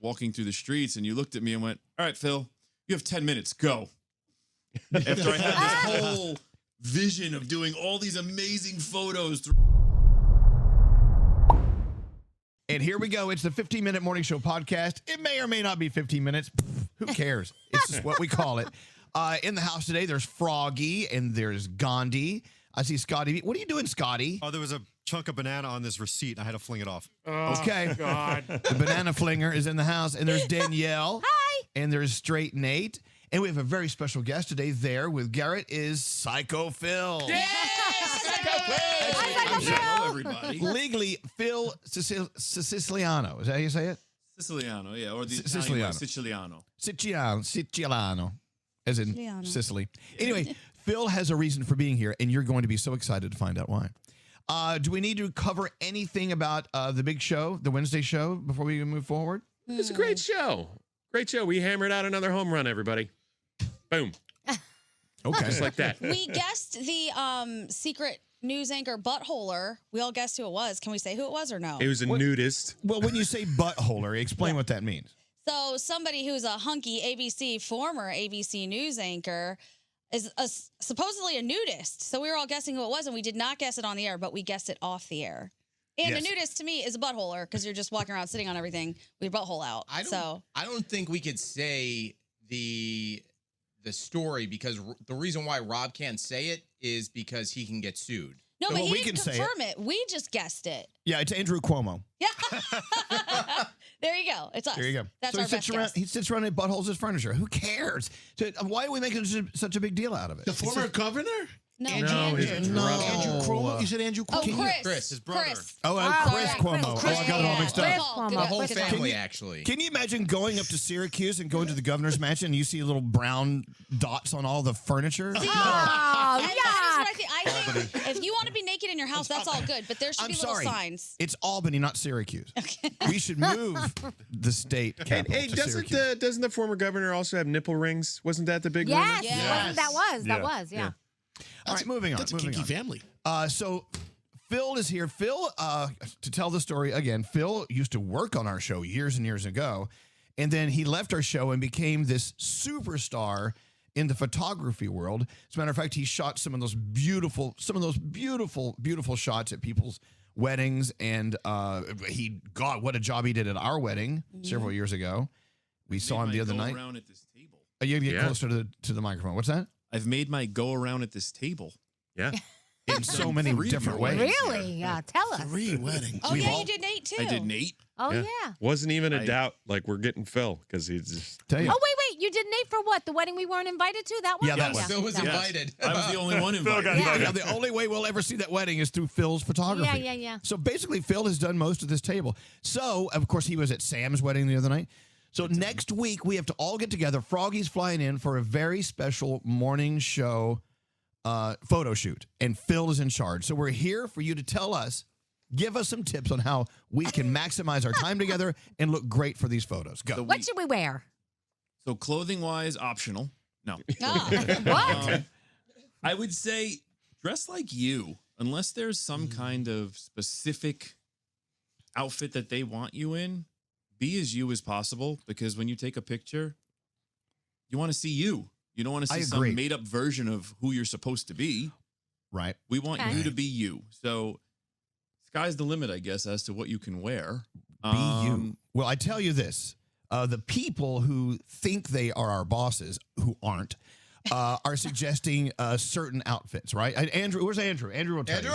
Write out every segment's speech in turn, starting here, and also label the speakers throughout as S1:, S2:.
S1: walking through the streets, and you looked at me and went, "All right, Phil, you have 10 minutes. Go." After I had this whole vision of doing all these amazing photos.
S2: And here we go. It's the 15-minute morning show podcast. It may or may not be 15 minutes. Who cares? It's just what we call it. In the house today, there's Froggy and there's Gandhi. I see Scotty. What are you doing, Scotty?
S3: Oh, there was a chunk of banana on this receipt. I had to fling it off.
S2: Okay.
S4: God.
S2: The banana flinger is in the house. And there's Danielle.
S5: Hi.
S2: And there's Straight Nate. And we have a very special guest today. There with Garrett is Psycho Phil.
S1: Hello, everybody.
S2: Legally, Phil Siciliano. Is that how you say it?
S1: Siciliano, yeah, or the
S2: Siciliano.
S1: Siciliano.
S2: Siciliano, as in
S5: Siciliano.
S2: Sicily. Anyway, Phil has a reason for being here, and you're going to be so excited to find out why. Do we need to cover anything about the big show, the Wednesday show, before we move forward?
S4: It's a great show. Great show. We hammered out another home run, everybody. Boom.
S2: Okay.
S4: Just like that.
S5: We guessed the secret news anchor buttholer. We all guessed who it was. Can we say who it was or no?
S4: It was a nudist.
S2: Well, when you say buttholer, explain what that means.
S5: So somebody who's a hunky former ABC news anchor is supposedly a nudist. So we were all guessing who it was, and we did not guess it on the air, but we guessed it off the air. And
S2: Yes.
S5: a nudist to me is a buttholer because you're just walking around sitting on everything with your butthole out.
S6: I don't think we could say the story because the reason why Rob can't say it is because he can get sued.
S5: No,
S2: So
S5: but
S2: we
S5: he
S2: can
S5: didn't
S2: say
S5: confirm it. We just guessed it.
S2: Yeah, it's Andrew Cuomo.
S5: Yeah. There you go. It's us.
S2: There you go.
S5: That's
S2: so
S5: our best guess.
S2: he sits around and buttholes his furniture. Who cares? So, why are we making such a big deal out of it?
S7: The former governor?
S5: No,
S4: No, his
S5: Andrew.
S4: brother.
S7: Andrew Cuomo? You said Andrew
S5: Oh,
S7: Cuomo?
S5: Chris.
S6: His brother.
S5: Chris.
S2: Oh, Chris
S5: yeah,
S2: Cuomo.
S5: Chris.
S2: Oh, I got it all mixed up.
S5: Good
S8: Chris
S5: call.
S8: Cuomo.
S5: Good
S6: The
S5: call.
S6: whole
S5: Good call.
S6: family, actually.
S2: Can you imagine going up to Syracuse and going to the governor's mansion and you see little brown dots on all the furniture?
S8: Oh,
S5: And that is what I think. I think if you want to be naked in your house, that's all good. But there should
S2: I'm
S5: be little
S2: sorry.
S5: signs.
S2: It's Albany, not Syracuse. We should move the state capital
S4: Hey,
S2: to Syracuse.
S4: doesn't the former governor also have nipple rings? Wasn't that the big
S8: yes.
S4: rumor?
S5: Yes.
S8: That was.
S2: All right, moving on.
S7: That's a
S2: moving
S7: kinky
S2: on.
S7: family.
S2: So Phil is here. Phil, to tell the story again, Phil used to work on our show years and years ago, and then he left our show and became this superstar in the photography world. As a matter of fact, he shot some of those beautiful shots at people's weddings, and God, what a job he did at our wedding several years ago. We saw him the other night.
S1: Around at this table.
S2: You gotta get
S4: Yeah.
S2: closer to the microphone. What's that?
S1: I've made my go around at this table.
S4: Yeah.
S2: In so many different ways.
S8: Really? Yeah. Tell us.
S7: 3 weddings.
S5: Oh, yeah, you did Nate, too.
S1: I did Nate.
S8: Oh,
S4: Yeah.
S8: yeah.
S4: Wasn't even a
S1: I-
S4: doubt. Like, we're getting Phil because he's just.
S2: Tell you.
S8: Oh, wait. You did Nate for what? The wedding we weren't invited to? That one?
S2: Yeah, that one.
S6: Phil was
S8: That one.
S6: invited.
S1: I was the only one invited.
S2: Yeah, the only way we'll ever see that wedding is through Phil's photography.
S8: Yeah.
S2: So basically, Phil has done most of this table. So, of course, he was at Sam's wedding the other night. So next week, we have to all get together. Froggy's flying in for a very special morning show photo shoot, and Phil is in charge. So we're here for you to tell us, give us some tips on how we can maximize our time together and look great for these photos. Go.
S8: What should we wear?
S1: So clothing-wise, optional. No.
S8: What?
S1: I would say dress like you, unless there's some kind of specific outfit that they want you in. Be as you as possible, because when you take a picture, you want to see you. You don't want to
S2: I
S1: see
S2: agree.
S1: some made-up version of who you're supposed to be.
S2: Right.
S1: We want
S8: Okay.
S1: you to be you. So sky's the limit, I guess, as to what you can wear.
S2: Be you. Well, I tell you this. The people who think they are our bosses, who aren't, are suggesting certain outfits, right? Andrew, where's Andrew? Andrew will tell you.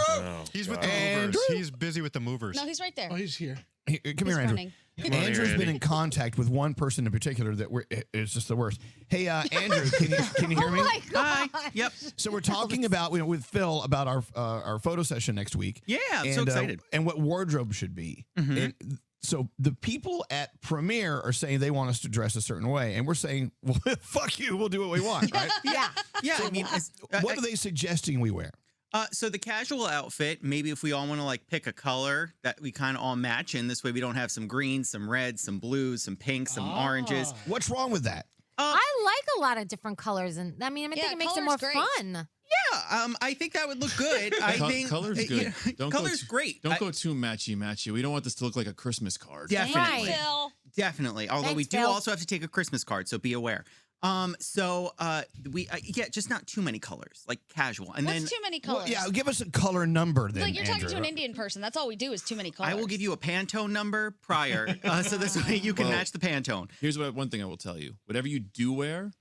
S3: He's with the
S2: Andrew?
S3: movers. He's busy with the movers.
S5: No, he's right there.
S7: Oh, he's here.
S2: Come
S5: He's
S2: here, Andrew.
S5: running.
S2: Andrew's
S4: Andy.
S2: been in contact with one person in particular that it's just the worst. Hey, Andrew, can you hear me?
S8: Oh, my God.
S9: Yep.
S2: So we're talking about with Phil about our photo session next week.
S9: Yeah, I'm so
S2: and,
S9: excited.
S2: And what wardrobe should be. And so the people at Premiere are saying they want us to dress a certain way, and we're saying, well, fuck you, we'll do what we want, right?
S8: Yeah.
S9: Yeah, I mean,
S2: What are they suggesting we wear?
S9: so the casual outfit, maybe if we all want to like pick a color that we kind of all match in, this way we don't have some greens, some reds, some blues, some pinks, some oranges.
S2: What's wrong with that?
S8: I like a lot of different colors, and I think
S5: Yeah,
S8: it makes it more
S5: color's great.
S8: fun.
S9: Yeah, I think that would look good. I think
S1: color's
S9: you
S1: good.
S9: know, color's great.
S1: Don't go too matchy-matchy. We don't want this to look like a Christmas card.
S9: Definitely.
S8: Right.
S5: Phil.
S9: Definitely. Although
S8: Thanks,
S9: we do
S8: Phil.
S9: also have to take a Christmas card, so be aware. Just not too many colors, like casual. And
S5: What's
S9: then
S5: too many
S2: Well,
S5: colors?
S2: yeah, give us a color number then.
S5: like you're talking to
S2: Andrew.
S5: an Indian person. That's all we do is too many colors.
S9: I will give you a Pantone number prior, so this way you can
S1: Well,
S9: match the Pantone.
S1: Here's one thing I will tell you: whatever you do wear,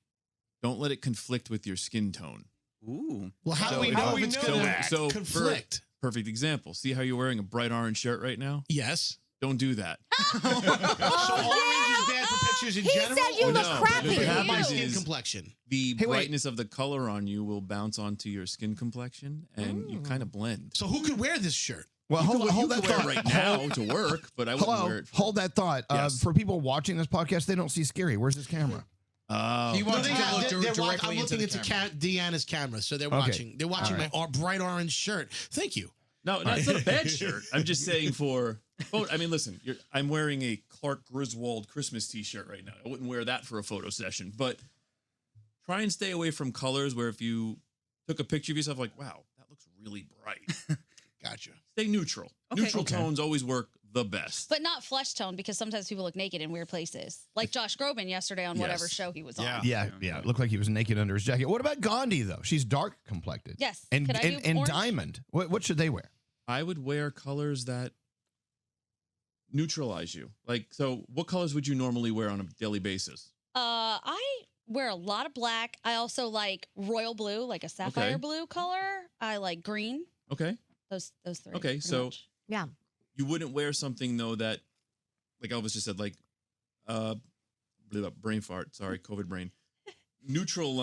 S1: don't let it conflict with your skin tone.
S9: Ooh.
S7: Well, how
S1: So
S7: do we
S1: if-
S7: know if it's
S1: so-
S7: going to
S1: so for-
S7: conflict?
S1: Perfect example. See how you're wearing a bright orange shirt right now?
S7: Yes.
S1: Don't do that.
S7: So orange is bad for pictures in
S8: He
S7: general?
S8: said you
S7: or
S8: look
S7: no?
S8: crappy.
S7: Look at
S1: What
S7: my
S1: happens
S7: skin
S1: is-
S7: complexion.
S1: The
S2: Hey, wait.
S1: brightness of the color on you will bounce onto your skin complexion, and you kind of blend.
S7: So who could wear this shirt?
S2: Well, hold
S1: you
S2: that
S1: could wear
S2: thought
S1: it right now to work, but I wouldn't wear
S2: Hello,
S1: it.
S2: hold that thought.
S1: Yes.
S2: For people watching this podcast, they don't see Scary. Where's his camera?
S6: He
S7: No,
S6: wants
S7: they
S6: to
S7: got-
S6: look
S7: they're
S6: directly
S7: I'm
S6: into
S7: looking
S6: the
S7: into
S6: camera.
S7: Deanna's camera, so they're
S2: Okay.
S7: watching. They're watching
S2: All right.
S7: my bright orange shirt. Thank you.
S1: No, it's not a bad shirt. I'm just saying I mean, listen, I'm wearing a Clark Griswold Christmas T-shirt right now. I wouldn't wear that for a photo session, but try and stay away from colors where if you took a picture of yourself, like, wow, that looks really bright.
S7: Gotcha.
S1: Stay neutral.
S9: Okay.
S1: Neutral tones always work the best.
S5: But not flesh tone because sometimes people look naked in weird places. Like Josh Groban yesterday on whatever
S1: Yes.
S5: show he was on.
S7: Yeah.
S2: Yeah. It looked like he was naked under his jacket. What about Gandhi, though? She's dark complected.
S5: Yes.
S2: And
S5: Could I do
S2: and
S5: orange?
S2: diamond. What should they wear?
S1: I would wear colors that neutralize you. Like, so what colors would you normally wear on a daily basis?
S5: I wear a lot of black. I also like royal blue, like a sapphire
S1: Okay.
S5: blue color. I like green.
S1: Okay.
S5: Those three.
S1: Okay,
S5: pretty
S1: so-
S5: much.
S8: Yeah.
S1: You wouldn't wear something though that, like Elvis just said, like, brain fart. Sorry, COVID brain. Neutral.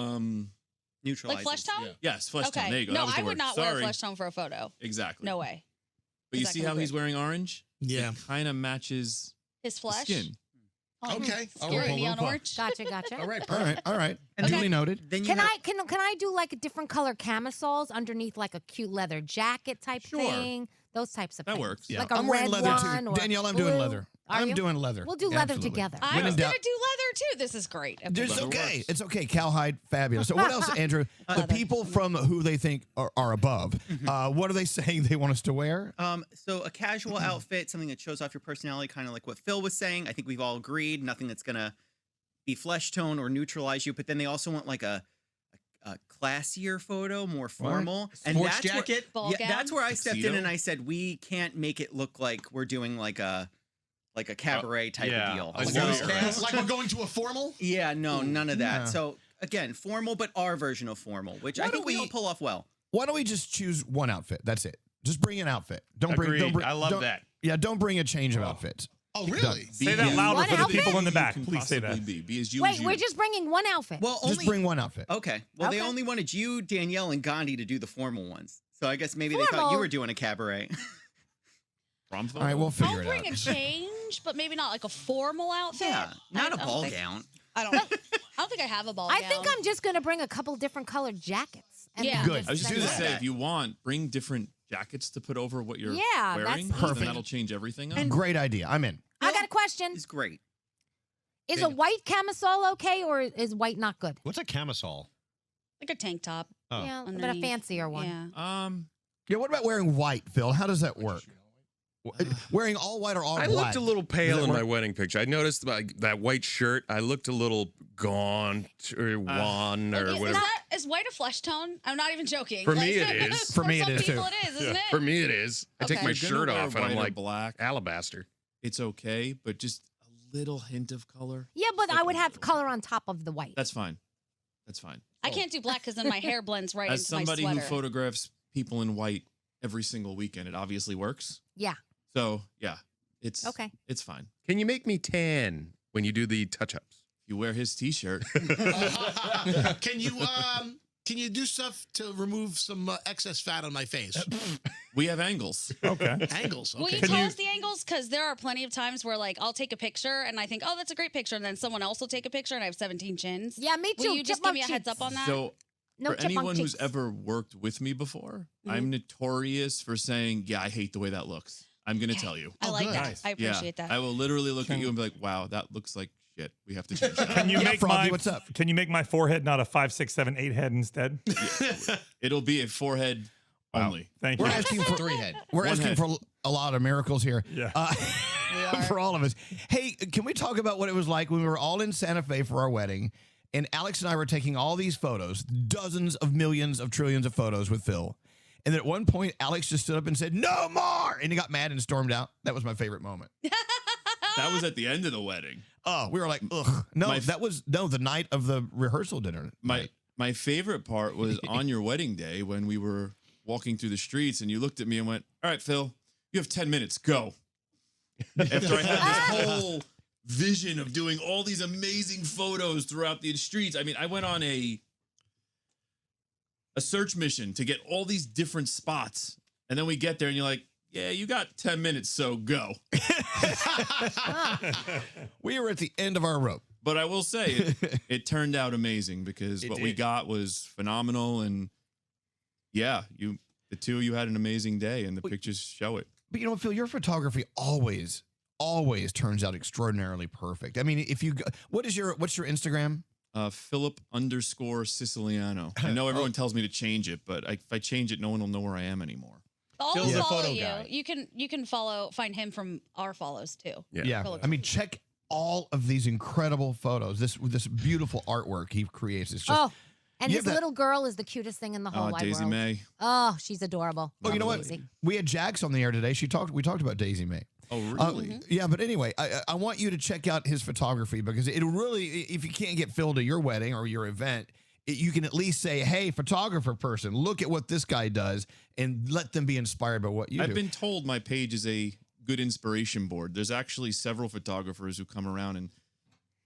S9: Neutralizes.
S5: Like flesh tone?
S9: Yeah.
S1: Yes, flesh
S5: Okay.
S1: tone. There you go.
S5: No,
S1: That was the
S5: I would
S1: word.
S5: not wear
S1: Sorry.
S5: a flesh tone for a photo.
S1: Exactly.
S5: No way.
S1: But you
S5: Is that
S1: see
S5: gonna
S1: how
S5: look
S1: he's wearing orange?
S7: Yeah.
S1: It kind of matches
S5: His
S1: the
S5: flesh.
S1: skin.
S5: Oh,
S7: Okay. All
S5: Scary
S7: right.
S5: neon orange.
S8: Gotcha. Gotcha.
S7: All right.
S2: All right.
S9: And
S2: Duly
S9: then-
S2: noted.
S9: Then you
S8: Can
S9: have-
S8: I do like a different color camisoles underneath like a cute leather jacket type
S1: Sure.
S8: thing? Those types of
S1: That
S8: things.
S1: works.
S2: Yeah.
S8: Like a
S2: I'm wearing
S8: red
S2: leather
S8: one
S2: too.
S8: or
S2: Danielle, I'm doing
S8: blue.
S2: leather.
S8: Are
S2: I'm
S8: you?
S2: doing leather.
S8: We'll do leather
S2: Absolutely.
S8: together.
S5: I
S2: When
S5: was
S2: in
S5: going
S2: doubt-
S5: to do leather too. This is great.
S2: It's
S1: Leather
S2: okay.
S1: works.
S2: It's okay. Cowhide, fabulous. So what else, Andrew? The
S5: Leather.
S2: people from who they think are above, what are they saying they want us to wear?
S9: So a casual outfit, something that shows off your personality, kind of like what Phil was saying. I think we've all agreed. Nothing that's gonna be flesh tone or neutralize you. But then they also want like a classier photo, more formal. And
S6: Sports
S9: that's where-
S6: jacket?
S5: Ball
S9: yeah, that's where I stepped in
S1: Tuxedo?
S9: and I said we can't make it look like we're doing like a cabaret type
S3: yeah,
S9: of deal.
S3: a
S9: So-
S3: newscast.
S7: Like we're going to a formal?
S9: yeah, no, none of that.
S2: Yeah.
S9: So again, formal, but our version of formal, which
S2: Why
S9: I think
S2: don't
S9: we
S2: we-
S9: all pull off well.
S2: Why don't we just choose one outfit? That's it. Just bring an outfit. Don't bring. Don't
S10: Agreed.
S2: bring.
S10: I love
S2: don't-
S10: that.
S2: Yeah, don't bring a change of outfits.
S7: Oh, really?
S10: Say that louder
S8: One
S10: for the people in the
S1: You
S10: back.
S1: can
S10: Please say
S1: possibly
S10: that.
S1: Be as you
S8: Wait,
S1: as you.
S8: we're just bringing one outfit.
S9: Well,
S2: Just
S9: only
S2: bring one outfit.
S9: okay. Well, they
S8: Okay.
S9: only wanted you, Danielle, and Gandhi to do the formal ones. So I guess maybe they thought you
S8: Formal.
S9: were doing a cabaret.
S1: Prom
S2: All right, we'll
S5: I'll
S2: figure it
S5: bring
S2: out.
S5: a change, but maybe not like a formal outfit.
S9: yeah, not
S5: a
S9: a ball gown.
S5: I don't think I have a ball
S8: I
S5: gown.
S8: think I'm just gonna bring a couple different colored jackets. And
S5: Yeah.
S8: then
S2: Good.
S8: just
S1: I was just
S8: send
S1: going
S8: it
S1: to
S8: out.
S1: say,
S9: that.
S1: if you want, bring different jackets to put over what you're
S8: Yeah,
S1: wearing.
S8: that's
S1: because then
S2: Perfect.
S1: that'll change everything.
S9: And-
S1: up.
S2: Great idea. I'm in.
S8: I got a question.
S9: It's great.
S8: Is a white camisole okay, or is white not good?
S3: What's a camisole?
S5: like a tank top.
S3: Oh.
S8: Yeah, but a
S5: underneath.
S8: fancier one.
S5: Yeah.
S2: Yeah. What about wearing white, Phil? How does that work? Wearing all white or all
S10: I
S2: black?
S10: looked a little pale
S2: that
S10: in my
S2: work?
S10: wedding picture. I noticed that white shirt. I looked a little gaunt or wan or
S5: Is
S10: whatever.
S5: is white a flesh tone? I'm not even joking.
S10: For me, it is.
S2: For me, it
S5: some
S2: is, too.
S5: people it is, isn't it?
S10: For me, it is. I take
S5: Okay.
S10: my
S1: If you're gonna
S10: shirt
S1: wear
S10: off and I'm
S1: white or
S10: like
S1: black.
S10: alabaster.
S1: It's okay, but just a little hint of color.
S8: Yeah, but
S1: Like
S8: I would
S1: a-
S8: have color on top of the white.
S1: That's fine. That's fine.
S5: I can't do black because then my hair blends right
S1: As
S5: into my
S1: somebody
S5: sweater.
S1: who photographs people in white every single weekend, it obviously works.
S8: Yeah.
S1: So yeah, it's
S8: Okay.
S1: It's fine.
S10: Can you make me tan when you do the touch-ups?
S1: You wear his T-shirt.
S7: Can you do stuff to remove some excess fat on my face?
S1: We have angles.
S10: Okay.
S7: Angles.
S5: Will
S7: Okay.
S5: you tell us the angles? Because there are plenty of times where, like, I'll take a picture and I think, oh, that's a great picture, and then someone else will take a picture and I have 17 chins.
S8: Yeah, me too.
S5: Will you just give
S8: Chipmunk
S5: me a heads
S8: cheeks.
S5: up on that?
S1: So
S8: No
S1: for
S8: chipmunk
S1: anyone who's
S8: cheeks.
S1: ever worked with me before,
S5: Mhm.
S1: I'm notorious for saying, "Yeah, I hate the way that looks." I'm going to tell you.
S5: I
S7: Oh,
S5: like
S7: good.
S5: that.
S10: Nice.
S5: I appreciate
S1: Yeah,
S5: that.
S1: I will literally look at you and be like, "Wow, that looks like shit. We have to change that."
S10: Can you
S2: Yeah,
S10: make
S2: Froggy,
S10: my
S2: what's up?
S10: Can you make my forehead not a 5, 6, 7, 8 head instead?
S1: It'll be a forehead Only.
S11: Thank
S2: We're
S11: you.
S2: asking for
S6: Three head.
S2: We're
S1: One
S2: asking
S1: head.
S2: for a lot of miracles here.
S11: Yeah.
S2: For all of us. Hey, can we talk about what it was like when we were all in Santa Fe for our wedding, and Alex and I were taking all these photos, dozens of millions of trillions of photos with Phil. And then at one point, Alex just stood up and said, "No more!" And he got mad and stormed out. That was my favorite moment.
S1: That was at the end of the wedding.
S2: Oh, we were like, ugh. No,
S1: My-
S2: that was the night of the rehearsal dinner.
S1: My favorite part was on your wedding day when we were walking through the streets and you looked at me and went, "All right, Phil, you have 10 minutes. Go." After I had this whole vision of doing all these amazing photos throughout the streets. I mean, I went on a search mission to get all these different spots. And then we get there and you're like, "Yeah, you got 10 minutes, so go."
S2: We were at the end of our rope.
S1: But I will say it turned out amazing because what we
S2: did.
S1: got was phenomenal. And yeah, the two of you had an amazing day and the pictures show it.
S2: But you know what, Phil, your photography always turns out extraordinarily perfect. I mean, if you go, what's your Instagram?
S1: Philip_Siciliano. I know everyone tells me to change it, but if I change it, no one will know where I am anymore.
S5: I'll
S7: Phil's a
S5: follow
S7: photo
S5: you.
S7: guy.
S5: You can find him from our follows too.
S2: Yeah.
S5: Philip.
S2: I mean, check all of these incredible photos. This beautiful artwork he creates. It's just
S8: Oh, and
S2: You
S8: his
S2: have that-
S8: little girl is the cutest thing in the whole wide
S1: Daisy
S8: world.
S1: May.
S8: Oh, she's adorable.
S2: Oh, you know what?
S8: Amazing.
S2: We had Jax on the air today. We talked about Daisy May.
S1: Oh, really?
S2: Yeah, but anyway, I want you to check out his photography because it really, if you can't get Phil to your wedding or your event, you can at least say, "Hey, photographer person, look at what this guy does," and let them be inspired by what you do.
S1: I've been told my page is a good inspiration board. There's actually several photographers who come around and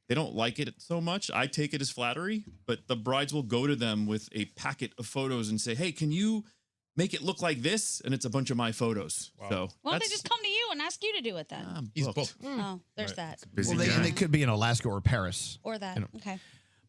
S1: they don't like it so much. I take it as flattery, but the brides will go to them with a packet of photos and say, "Hey, can you make it look like this?" And it's a bunch of my photos. So
S5: Why don't they just come to you and ask you to do it then?
S1: I'm
S6: He's
S1: booked.
S6: booked.
S5: Oh, there's that.
S10: Busy
S2: Well,
S10: guy.
S2: and they could be in Alaska or Paris.
S5: Or that.
S2: You know.
S5: Okay.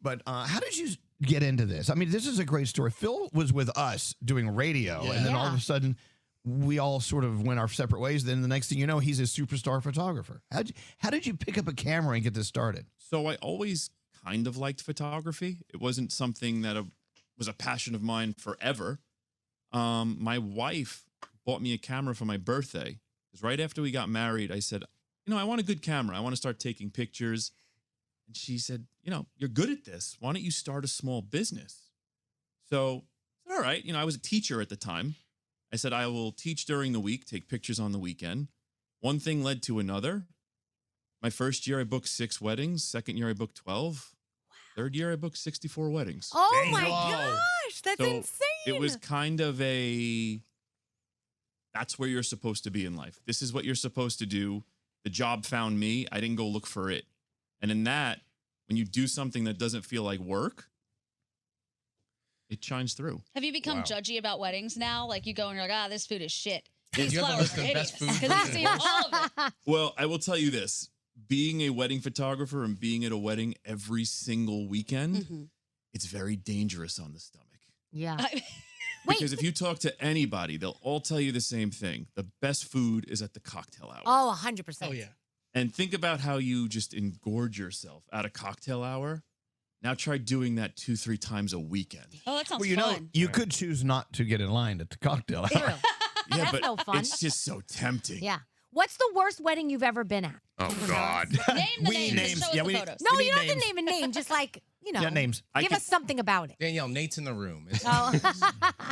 S2: But how did you get into this? I mean, this is a great story. Phil was with us doing radio, and then all of a sudden, we all sort of went our separate ways. Then the next thing you know, he's a superstar photographer. How did you pick up a camera and get this started?
S1: So I always kind of liked photography. It wasn't something that was a passion of mine forever. My wife bought me a camera for my birthday. Because right after we got married, I said, I want a good camera. I want to start taking pictures. And she said, you're good at this. Why don't you start a small business? So I said, all right. I was a teacher at the time. I said, I will teach during the week, take pictures on the weekend. One thing led to another. My first year, I booked 6 weddings. Second year, I booked 12. Third year, I booked 64 weddings.
S8: Oh my gosh, that's
S1: So
S8: insane.
S1: It was kind of that's where you're supposed to be in life. This is what you're supposed to do. The job found me. I didn't go look for it. And in that, when you do something that doesn't feel like work, it shines through.
S5: Have you become judgy about weddings now? Like you go and you're like, this food is shit.
S6: Yeah,
S5: These
S6: you have a
S5: flowers
S6: list
S5: are
S6: of
S5: idiots.
S6: best food
S5: Because I've seen all of it.
S1: Well, I will tell you this. Being a wedding photographer and being at a wedding every single weekend, it's very dangerous on the stomach.
S8: Yeah.
S1: Because if you talk to anybody, they'll all tell you the same thing. The best food is at the cocktail hour.
S8: Oh, 100%.
S7: Oh, yeah.
S1: And think about how you just engorge yourself at a cocktail hour. Now try doing that 2-3 times a weekend.
S5: Oh, that sounds
S2: Well, you know,
S5: fun.
S2: you could choose not to get in line at the cocktail hour.
S8: True.
S1: Yeah,
S8: That's
S1: but
S8: no fun.
S1: it's just so tempting.
S8: Yeah. What's the worst wedding you've ever been at?
S10: Oh, God.
S5: Name the
S2: We
S5: name.
S2: names.
S5: Just show us
S2: Yeah,
S5: the
S2: we need-
S5: photos.
S8: No,
S2: We
S8: you
S2: need
S8: don't have
S2: names.
S8: to name a name. Just like,
S2: Yeah, names.
S8: Give us something about it.
S6: Danielle, Nate's in the room.
S8: Oh.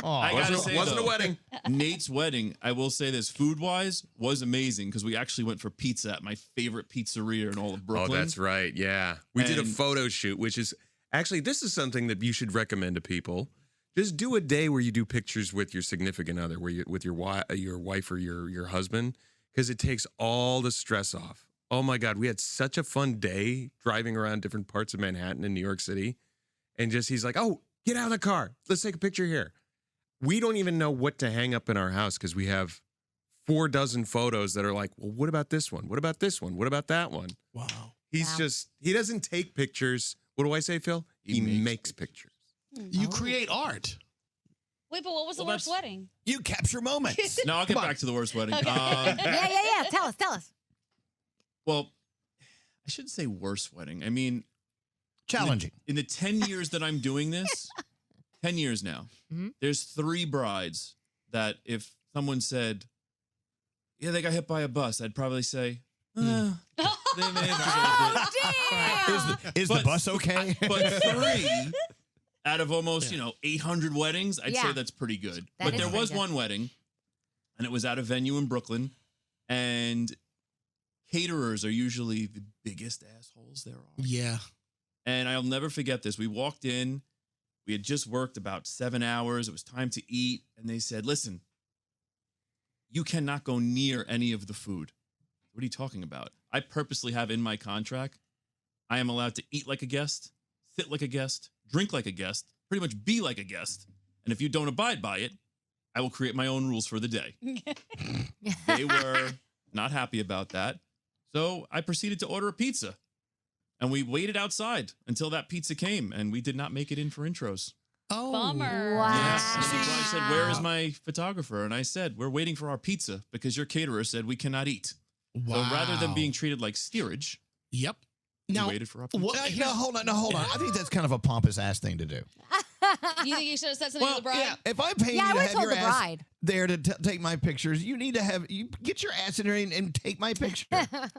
S1: I gotta
S10: Wasn't,
S1: say,
S10: wasn't a
S1: though,
S10: wedding.
S1: Nate's wedding, I will say this, food-wise, was amazing because we actually went for pizza at my favorite pizzeria in all of Brooklyn.
S10: Oh, that's right. Yeah. We did a
S1: And-
S10: photo shoot, which is actually, this is something that you should recommend to people. Just do a day where you do pictures with your significant other, with your wife or your husband, because it takes all the stress off. Oh my God, we had such a fun day driving around different parts of Manhattan and New York City. And he's like, "Oh, get out of the car. Let's take a picture here." We don't even know what to hang up in our house because we have 4 dozen photos that are like, well, what about this one? What about this one? What about that one?
S7: Wow.
S10: He doesn't take pictures. What do I say, Phil? He makes pictures.
S7: You create art.
S5: Wait, but what was the worst wedding?
S2: You capture moments.
S1: No, I'll get back to the worst wedding.
S5: Okay.
S8: Yeah. Tell us.
S1: Well, I shouldn't say worst wedding. I mean,
S2: Challenging.
S1: in the 10 years that I'm doing this, 10 years now, there's 3 brides that if someone said, yeah, they got hit by a bus, I'd probably say, they may have deserved it.
S2: Is the bus okay?
S1: But 3 out of almost, 800 weddings, I'd say that's pretty good.
S8: That
S1: but
S8: is
S1: there
S8: pretty
S1: was
S8: good.
S1: one wedding, and it was at a venue in Brooklyn, and caterers are usually the biggest assholes there are.
S7: Yeah.
S1: And I'll never forget this. We walked in, we had just worked about 7 hours. It was time to eat. And they said, listen, you cannot go near any of the food. What are you talking about? I purposely have in my contract, I am allowed to eat like a guest, sit like a guest, drink like a guest, pretty much be like a guest. And if you don't abide by it, I will create my own rules for the day. They were not happy about that. So I proceeded to order a pizza. And we waited outside until that pizza came, and we did not make it in for intros.
S7: Oh.
S5: Bummer.
S8: Wow.
S1: Yes. And the guy said, where is my photographer? And I said, we're waiting for our pizza because your caterer said we cannot eat.
S7: Wow.
S1: So rather than being treated like steerage,
S7: Yep.
S1: we
S7: Now,
S1: waited for our pizza.
S7: what,
S2: No, hold on. I think that's kind of a pompous ass thing to do.
S5: You think you should have said something to the bride?
S2: If I'm paying
S8: Yeah, I
S2: you to
S8: would've
S2: have
S8: told
S2: your
S8: the
S2: ass
S8: bride.
S2: there to take my pictures, you need to you get your ass in there and take my picture.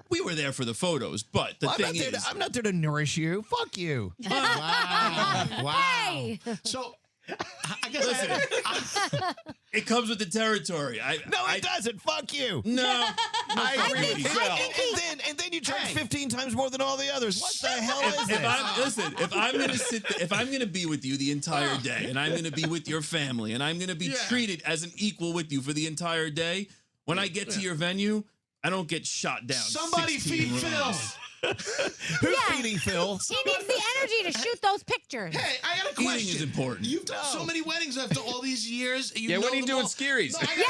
S1: We were there for the photos, but the
S2: Well,
S1: thing is,
S2: I'm not there to nourish you. Fuck you.
S7: wow. Wow.
S8: Hey.
S7: So, I guess
S1: listen, it comes with the territory.
S2: No, it doesn't. Fuck you.
S1: No,
S2: I
S1: agree with you.
S2: And then you charge 15 times more than all the others. What the hell is this?
S1: If I'm gonna be with you the entire day, and I'm gonna be with your family, and I'm gonna be treated as an equal with you for the entire day, when I get to your venue, I don't get shot down.
S7: somebody
S1: 16
S7: feed
S1: rooms.
S7: Phil.
S2: Who's feeding Phil?
S8: He needs the energy to shoot those pictures.
S7: Hey, I got a question.
S1: Eating is important.
S7: You've done so many weddings after all these years. You
S10: Yeah,
S7: know
S10: when are you
S7: them
S10: doing
S7: all.
S10: scaries?
S7: No, I
S8: Yeah,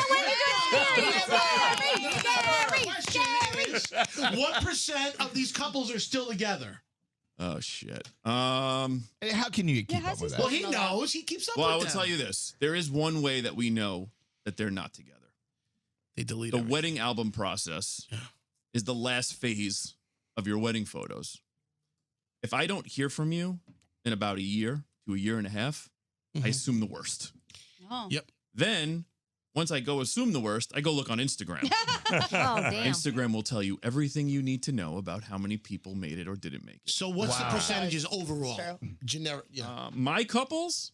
S7: got-
S8: when you doing
S7: My question is, what percent of these couples are still together?
S1: Oh shit.
S2: How can you keep
S5: how's
S2: up with
S5: he
S2: that?
S7: Well, he knows. He keeps up
S1: Well,
S7: with
S1: I will
S7: them.
S1: tell you this: there is one way that we know that they're not together.
S7: They delete
S1: The
S7: everything.
S1: wedding album process is the last phase of your wedding photos. If I don't hear from you in about a year to a year and a half, I assume the worst.
S5: Oh.
S7: Yep.
S1: Then, once I go assume the worst, I go look on Instagram.
S8: Oh, damn.
S1: Instagram will tell you everything you need to know about how many people made it or didn't make it.
S7: So what's the percentages overall?
S5: True.
S7: Generic. Yeah.
S1: My couples,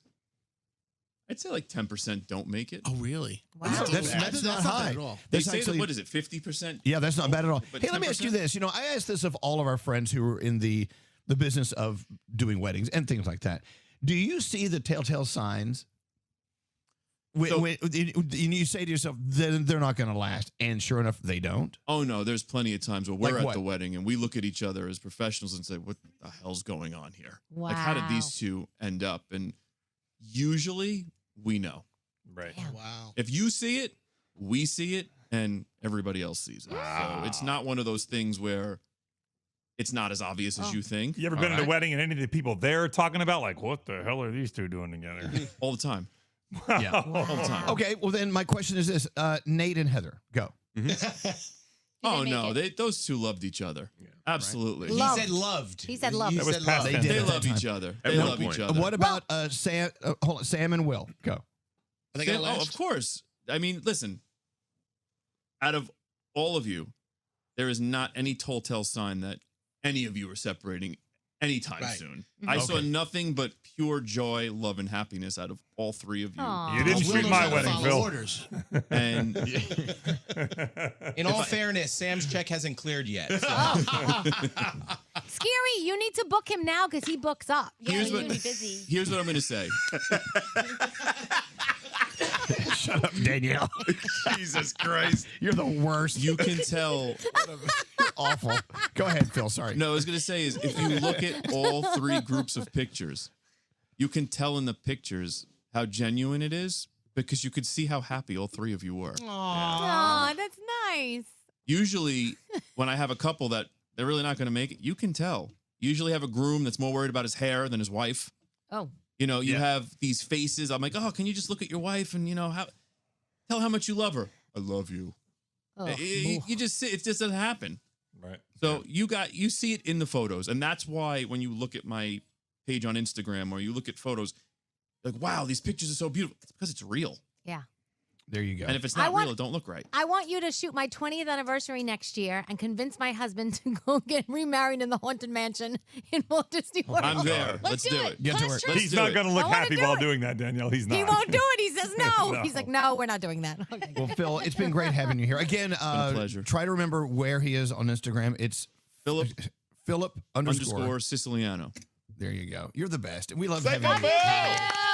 S1: I'd say like 10% don't make it.
S7: Oh, really?
S8: Wow.
S2: That's not high.
S7: bad at all.
S1: They
S2: That's
S1: say
S2: actually-
S1: that, what is it, 50%?
S2: Yeah, that's not bad at all.
S1: But
S2: Hey, let me ask you
S1: 10%?
S2: this. I asked this of all of our friends who are in the business of doing weddings and things like that. Do you see the telltale signs when you say to yourself, they're not going to last, and sure enough, they don't?
S1: Oh, no, there's plenty of times where we're
S2: Like
S1: at
S2: what?
S1: the wedding and we look at each other as professionals and say, what the hell's going on here? Like, how did
S8: Wow.
S1: these two end up? And usually we know.
S10: Right.
S8: Yeah.
S7: Wow.
S1: If you see it, we see it, and everybody else sees it. So it's not one of those things where it's not as obvious as you think.
S11: You ever been at a wedding and any of the people there talking about, like, what the hell are these two doing together?
S1: All the time.
S2: Yeah.
S1: All the time.
S2: Okay, well, then my question is this. Nate and Heather, go.
S1: Oh,
S5: make
S1: no,
S5: it.
S1: those two loved each other. Absolutely.
S6: He
S8: Loved.
S6: said loved.
S8: He said loved.
S6: You
S11: That was
S6: said
S11: past
S6: loved.
S11: tense.
S2: They
S1: They
S2: did at
S1: love
S2: that
S1: each
S2: time.
S1: other.
S10: At
S1: They
S10: one
S1: love
S10: point.
S1: each other.
S2: What about Sam? Hold on, Sam and Will, go.
S7: Are they gonna
S1: Oh,
S7: last?
S1: of course. I mean, listen, out of all of you, there is not any telltale sign that any of you are separating anytime
S7: Right.
S1: soon. I saw
S2: Okay.
S1: nothing but pure joy, love, and happiness out of all three of you.
S8: Aw.
S11: You didn't
S7: Will
S11: shoot
S7: knows
S11: my
S7: how to
S11: wedding,
S7: follow
S11: Phil.
S7: Orders.
S1: And
S6: In all fairness, Sam's check hasn't cleared yet. so-
S8: Scary, you need to book him now because he books up.
S5: Yeah,
S1: Here's
S5: you're
S1: what-
S5: gonna be busy.
S1: here's what I'm going to say.
S2: Shut up, Danielle.
S10: Jesus Christ.
S2: You're the worst.
S1: You can tell.
S2: You're awful. Go ahead, Phil. Sorry.
S1: No, I was going to say is if you look at all three groups of pictures, you can tell in the pictures how genuine it is because you could see how happy all three of you were.
S8: Aw, that's nice.
S1: Usually, when I have a couple that they're really not going to make it, you can tell. You usually have a groom that's more worried about his hair than his wife.
S8: Oh.
S1: You have these faces. I'm like, oh, can you just look at your wife and tell how much you love her? I love you.
S8: Oh.
S1: You just see it just doesn't happen.
S11: Right.
S1: So you see it in the photos, and that's why when you look at my page on Instagram or you look at photos, like, wow, these pictures are so beautiful. It's because it's real.
S8: Yeah.
S2: There you go.
S1: And if it's
S8: I
S1: not
S8: want-
S1: real, it don't look right.
S8: I want you to shoot my 20th anniversary next year and convince my husband to go get remarried in the Haunted Mansion in Walt Disney World.
S1: I'm there. Let's do it.
S2: Get to work.
S1: Let's
S11: He's
S1: do
S11: not
S1: it.
S11: going to look
S8: I wanna
S11: happy
S8: do
S11: while
S8: it.
S11: doing that, Danielle. He's not.
S8: He won't do it. He says no.
S11: No.
S8: He's like, no, we're not doing that. Okay.
S2: Well, Phil, it's been great having you here. Again,
S1: a pleasure.
S2: try to remember where he is on Instagram. It's
S1: Philip
S2: Philip _.
S1: Siciliano.
S2: There you go. You're the best. We love
S11: Say
S2: having you.
S11: Phil!